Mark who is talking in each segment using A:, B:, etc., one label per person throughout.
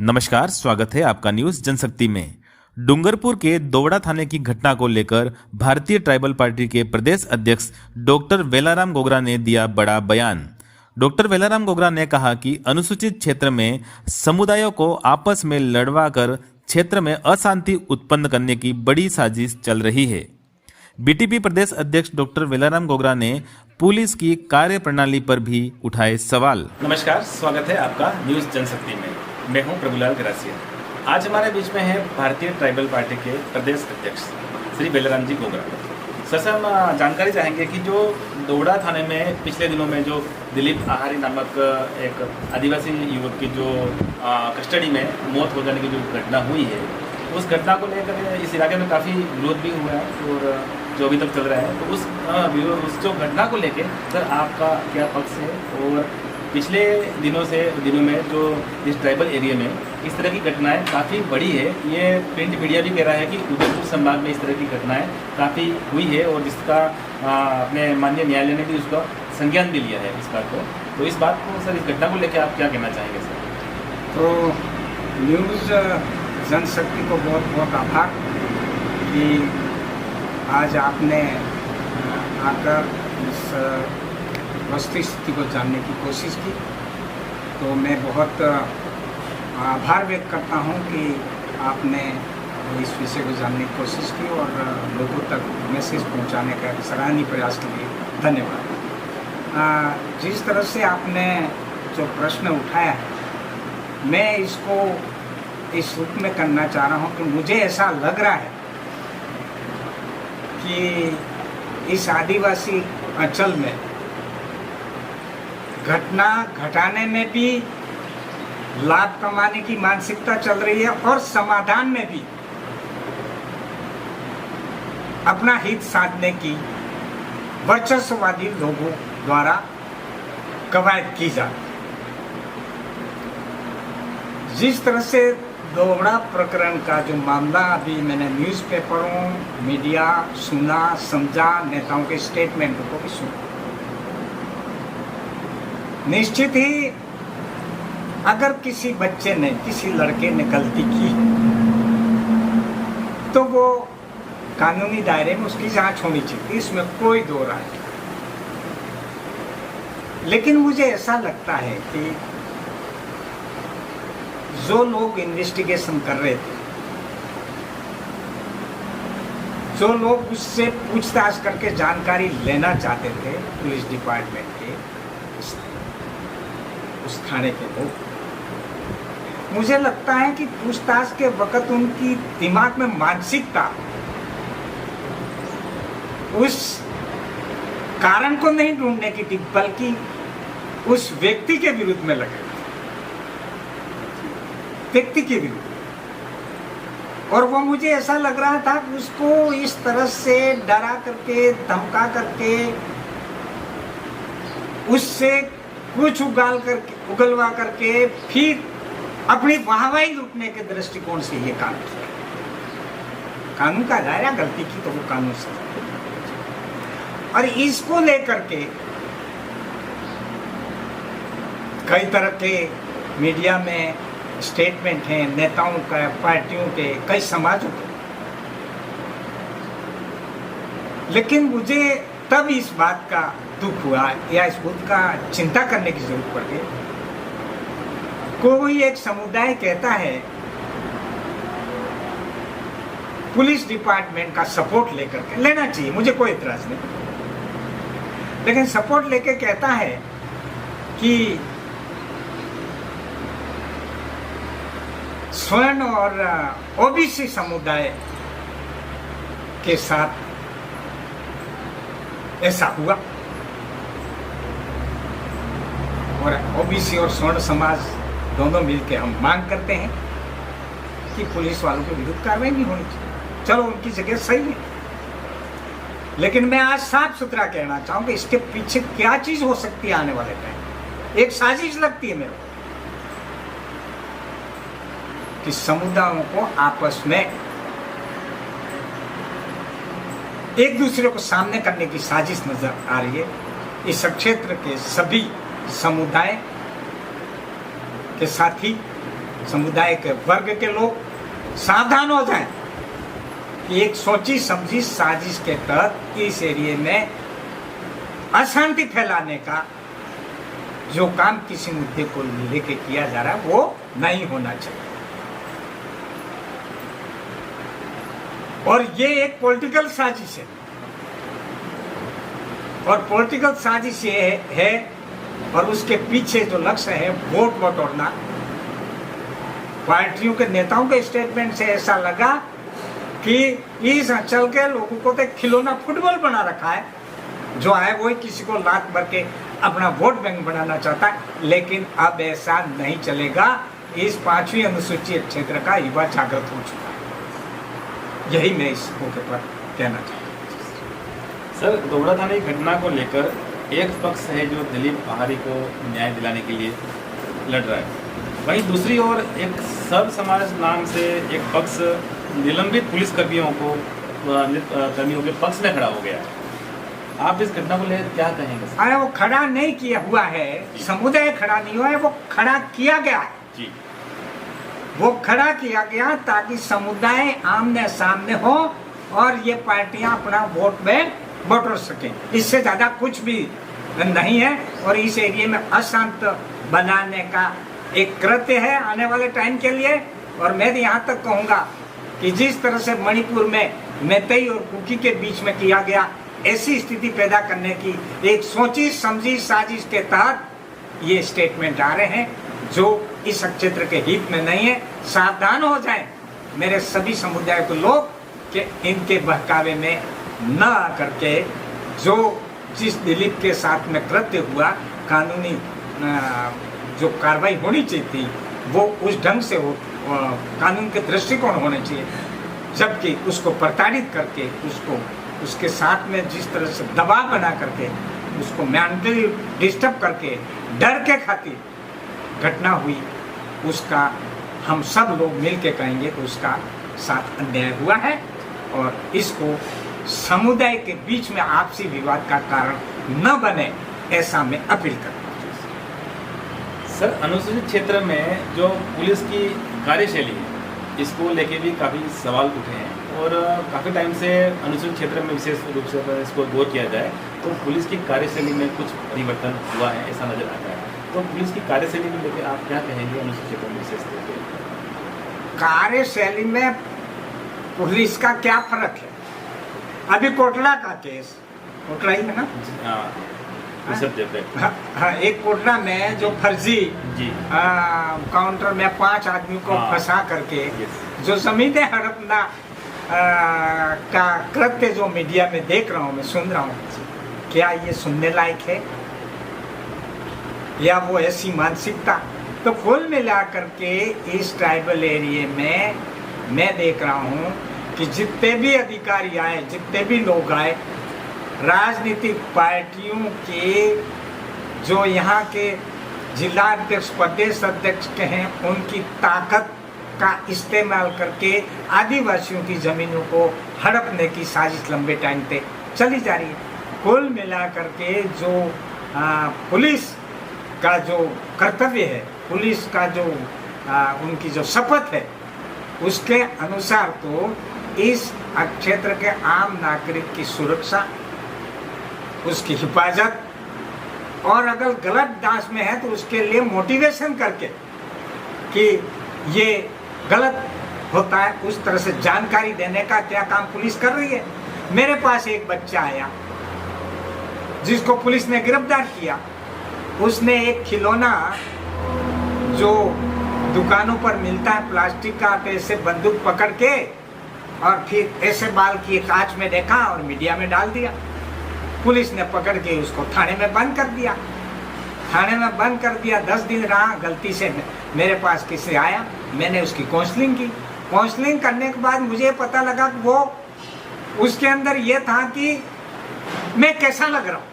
A: नमस्कार, स्वागत है आपका न्यूज जनशक्ति में। डूंगरपुर के दोवड़ा थाने की घटना को लेकर भारतीय ट्राइबल पार्टी के प्रदेश अध्यक्ष डॉक्टर वेलाराम गोगरा ने दिया बड़ा बयान। डॉक्टर वेलाराम गोगरा ने कहा कि अनुसूचित क्षेत्र में समुदायों को आपस में लड़वाकर क्षेत्र में अशांति उत्पन्न करने की बड़ी साजिश चल रही है। बीटीपी प्रदेश अध्यक्ष डॉक्टर वेलाराम गोगरा ने पुलिस की कार्यप्रणाली पर भी उठाए सवाल। नमस्कार, स्वागत है आपका न्यूज जनशक्ति में। मैं हूं प्रभुलाल गरासिया। आज हमारे बीच में है भारतीय ट्राइबल पार्टी के प्रदेश अध्यक्ष श्री वेलाराम जी गोगरा। सर, हम जानकारी चाहेंगे कि जो दोवड़ा थाने में पिछले दिनों में जो दिलीप आहारी नामक एक आदिवासी युवक की जो कस्टडी में मौत हो जाने की जो घटना हुई है, उस घटना को लेकर इस इलाके में काफ़ी विरोध भी हुआ है और जो अभी तक चल रहा है, तो उस जो घटना को लेकर सर आपका क्या पक्ष है? और पिछले दिनों में जो इस ट्राइबल एरिया में इस तरह की घटनाएं काफ़ी बड़ी है, ये प्रिंट मीडिया भी कह रहा है कि उदयपुर संभाग में इस तरह की घटनाएं काफ़ी हुई है और जिसका अपने माननीय न्यायालय ने भी उसका संज्ञान भी लिया है इस बात को। तो इस बात को सर, इस घटना को लेकर आप क्या कहना चाहेंगे सर?
B: तो न्यूज़ जनशक्ति को बहुत बहुत आभार कि आज आपने आकर इस वस्तु स्थिति को जानने की कोशिश की। तो मैं बहुत आभार व्यक्त करता हूं कि आपने इस विषय को जानने की कोशिश की और लोगों तक मैसेज पहुंचाने का सराहनीय प्रयास के लिए धन्यवाद। जिस तरह से आपने जो प्रश्न उठाया है, मैं इसको इस रूप में करना चाह रहा हूं कि मुझे ऐसा लग रहा है कि इस आदिवासी अंचल में घटना घटाने में भी लाभ कमाने की मानसिकता चल रही है और समाधान में भी अपना हित साधने की वर्चस्ववादी लोगों द्वारा कवायद की जाती है। जिस तरह से दोवड़ा प्रकरण का जो मामला अभी मैंने न्यूज़पेपरों, मीडिया सुना, समझा, नेताओं के स्टेटमेंटों को भी सुना, निश्चित ही अगर किसी बच्चे ने, किसी लड़के ने गलती की तो वो कानूनी दायरे में उसकी जांच होनी चाहिए, इसमें कोई दो राय नहीं। लेकिन मुझे ऐसा लगता है कि जो लोग इन्वेस्टिगेशन कर रहे थे, जो लोग उससे पूछताछ करके जानकारी लेना चाहते थे, पुलिस डिपार्टमेंट के उस थाने के लोग, मुझे लगता है कि पूछताछ के वक्त उनकी दिमाग में मानसिकता उस कारण को नहीं ढूंढने की थी, बल्कि उस व्यक्ति के विरुद्ध में लगे, व्यक्ति के विरुद्ध। और वो मुझे ऐसा लग रहा था कि उसको इस तरह से डरा करके, धमका करके, उससे कुछ उगलवा करके फिर अपनी वाहवाही लूटने के दृष्टिकोण से ये काम किया। कानून का दायरा, गलती की तो वो कानून से। और इसको लेकर के कई तरह के मीडिया में स्टेटमेंट हैं, नेताओं का, पार्टियों के, कई समाजों के। लेकिन मुझे तब इस बात का दुख हुआ या इस बात का चिंता करने की जरूरत पड़ गई। कोई एक समुदाय कहता है पुलिस डिपार्टमेंट का सपोर्ट लेकर के, लेना चाहिए, मुझे कोई इतराज नहीं, लेकिन सपोर्ट लेके कहता है कि स्वर्ण और ओबीसी समुदाय के साथ ऐसा हुआ और ओबीसी और स्वर्ण समाज दोनों मिलकर हम मांग करते हैं कि पुलिस वालों के विरुद्ध कार्रवाई नहीं होनी चाहिए। चलो, उनकी जगह सही है, लेकिन मैं आज साफ सुथरा कहना चाहूँ कि इसके पीछे क्या चीज हो सकती है आने वाले टाइम। एक साजिश लगती है मेरे को कि समुदायों को आपस में एक दूसरे को सामने करने की साजिश नजर आ रही है। इस क्षेत्र के सभी समुदाय के साथी समुदाय के वर्ग के लोग सावधान हो जाएं कि एक सोची समझी साजिश के तहत इस एरिया में अशांति फैलाने का जो काम किसी मुद्दे को लेके किया जा रहा है वो नहीं होना चाहिए। और ये एक पॉलिटिकल साजिश है, और पॉलिटिकल साजिश ये है और उसके पीछे जो लक्ष्य है वोट बटोरना। पार्टियों के नेताओं के स्टेटमेंट से ऐसा लगा कि इस अंचल के लोगों को तो खिलौना फुटबॉल बना रखा है, जो है वो किसी को लात भर के अपना वोट बैंक बनाना चाहता है। लेकिन अब ऐसा नहीं चलेगा। इस 5वीं अनुसूचित क्षेत्र का युवा जागृत हो चुका है। यही मैं इस मौके पर कहना चाहता हूँ।
A: सर, दोबड़ा थाने की घटना को लेकर एक पक्ष है जो दिलीप पहाड़ी को न्याय दिलाने के लिए लड़ रहा है, वहीं दूसरी ओर एक सर्व समाज नाम से एक पक्ष निलंबित पुलिस कर्मियों के पक्ष में खड़ा हो गया है। आप इस घटना को लेकर क्या कहेंगे?
B: अरे वो खड़ा नहीं किया हुआ है, समुदाय खड़ा नहीं हुआ है, वो खड़ा किया गया है
A: जी।
B: वो खड़ा किया गया ताकि समुदाय आमने सामने हो और ये पार्टियां अपना वोट बैंक बटोर सकें। इससे ज्यादा कुछ भी नहीं है। और इस एरिया में अशांत बनाने का एक कृत्य है आने वाले टाइम के लिए। और मैं यहाँ तक कहूँगा कि जिस तरह से मणिपुर में मैतेई और कुकी के बीच में किया गया, ऐसी स्थिति पैदा करने की एक सोची समझी साजिश के तहत ये स्टेटमेंट आ रहे हैं जो इस क्षेत्र के हित में नहीं है। सावधान हो जाएं मेरे सभी समुदाय के लोग कि इनके बहकावे में न आकर के जो जिस दिलीप के साथ में कृत्य हुआ, कानूनी जो कार्रवाई होनी चाहिए थी वो उस ढंग से हो, कानून के दृष्टिकोण होने चाहिए, जबकि उसको प्रताड़ित करके उसके साथ में जिस तरह से दबाव बना करके उसको मेंटली डिस्टर्ब करके डर के खातिर घटना हुई, उसका हम सब लोग मिल के कहेंगे कि उसका साथ अन्याय हुआ है और इसको समुदाय के बीच में आपसी विवाद का कारण न बने, ऐसा मैं अपील करता हूँ।
A: सर, अनुसूचित क्षेत्र में जो पुलिस की कार्यशैली है, इसको लेके भी काफ़ी सवाल उठे हैं और काफ़ी टाइम से अनुसूचित क्षेत्र में विशेष रूप से अगर इसको गौर किया जाए तो पुलिस की कार्यशैली में कुछ परिवर्तन हुआ है, ऐसा नजर आता है। तो पुलिस की कार्यशैली को लेकर आप क्या कहेंगे अनुसूचित क्षेत्र में विशेष रूप से?
B: कार्यशैली में पुलिस का क्या फर्क है? अभी कोटला का केस, कोटला ही है ना? हाँ, एक कोटला में जो फर्जी काउंटर में 5 आदमी को फंसा करके जो जमीनें हड़पना का कृत्य जो मीडिया में देख रहा हूँ, मैं सुन रहा हूँ, क्या ये सुनने लायक है या वो ऐसी मानसिकता? तो कुल मिलाकर के इस ट्राइबल एरिया में मैं देख रहा हूँ कि जितने भी अधिकारी आए, जितने भी लोग आए, राजनीतिक पार्टियों के जो यहाँ के जिलाध्यक्ष प्रदेश अध्यक्ष के हैं, उनकी ताकत का इस्तेमाल करके आदिवासियों की ज़मीनों को हड़पने की साजिश लंबे टाइम से चली जा रही है। कुल मिलाकर के जो पुलिस का जो कर्तव्य है, पुलिस का जो उनकी जो शपथ है, उसके अनुसार तो इस क्षेत्र के आम नागरिक की सुरक्षा, उसकी हिफाजत और अगर गलत दास में है तो उसके लिए मोटिवेशन करके कि ये गलत होता है, उस तरह से जानकारी देने का क्या काम पुलिस कर रही है। मेरे पास एक बच्चा आया जिसको पुलिस ने गिरफ्तार किया। उसने एक खिलौना जो दुकानों पर मिलता है प्लास्टिक का, तो ऐसे बंदूक पकड़ के और फिर ऐसे बाल की कांच में देखा और मीडिया में डाल दिया। पुलिस ने पकड़ के उसको थाने में बंद कर दिया। थाने में बंद कर दिया, 10 दिन रहा। गलती से मेरे पास किसी आया, मैंने उसकी काउंसलिंग की। काउंसलिंग करने के बाद मुझे पता लगा कि वो उसके अंदर ये था कि मैं कैसा लग रहा हूँ,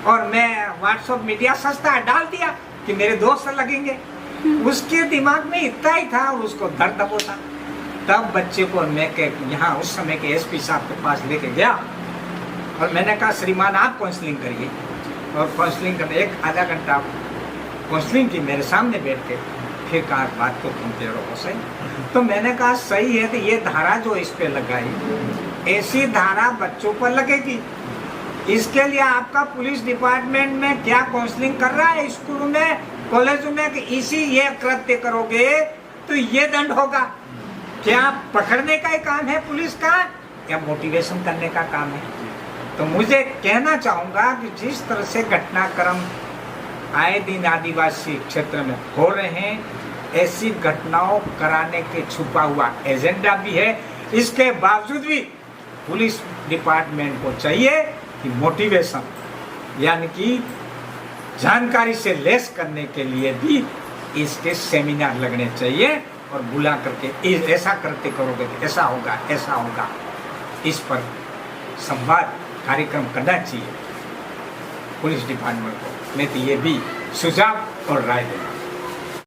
B: और मैं व्हाट्सएप मीडिया सस्ता डाल दिया कि मेरे दोस्त लगेंगे। उसके दिमाग में इतना ही था और उसको दर्द दबो था। तब बच्चे को मैं यहाँ उस समय के एसपी साहब के पास लेके गया और मैंने कहा, श्रीमान आप काउंसलिंग करिए। और काउंसलिंग कर 1 आधा घंटा काउंसलिंग की मेरे सामने बैठ के। फिर कहा बात तो तुम तेरो हो सही। तो मैंने कहा सही है, तो ये धारा जो इस पे लगाई ऐसी धारा बच्चों पर लगेगी। इसके लिए आपका पुलिस डिपार्टमेंट में क्या काउंसलिंग कर रहा है स्कूलों में कॉलेजों में कि इसी ये कृत्य करोगे तो ये दंड होगा। क्या पकड़ने का ही काम है पुलिस का या मोटिवेशन करने का काम है? तो मुझे कहना चाहूंगा कि जिस तरह से घटनाक्रम आए दिन आदिवासी क्षेत्र में हो रहे हैं, ऐसी घटनाओं कराने के छुपा हुआ एजेंडा भी है। इसके बावजूद भी पुलिस डिपार्टमेंट को चाहिए कि मोटिवेशन यानी कि जानकारी से लेस करने के लिए भी इसके सेमिनार लगने चाहिए और बुला करके ऐसा करते करोगे तो ऐसा होगा, ऐसा होगा, इस पर संवाद कार्यक्रम करना चाहिए पुलिस डिपार्टमेंट को। मैं तो ये भी सुझाव और राय दूंगा।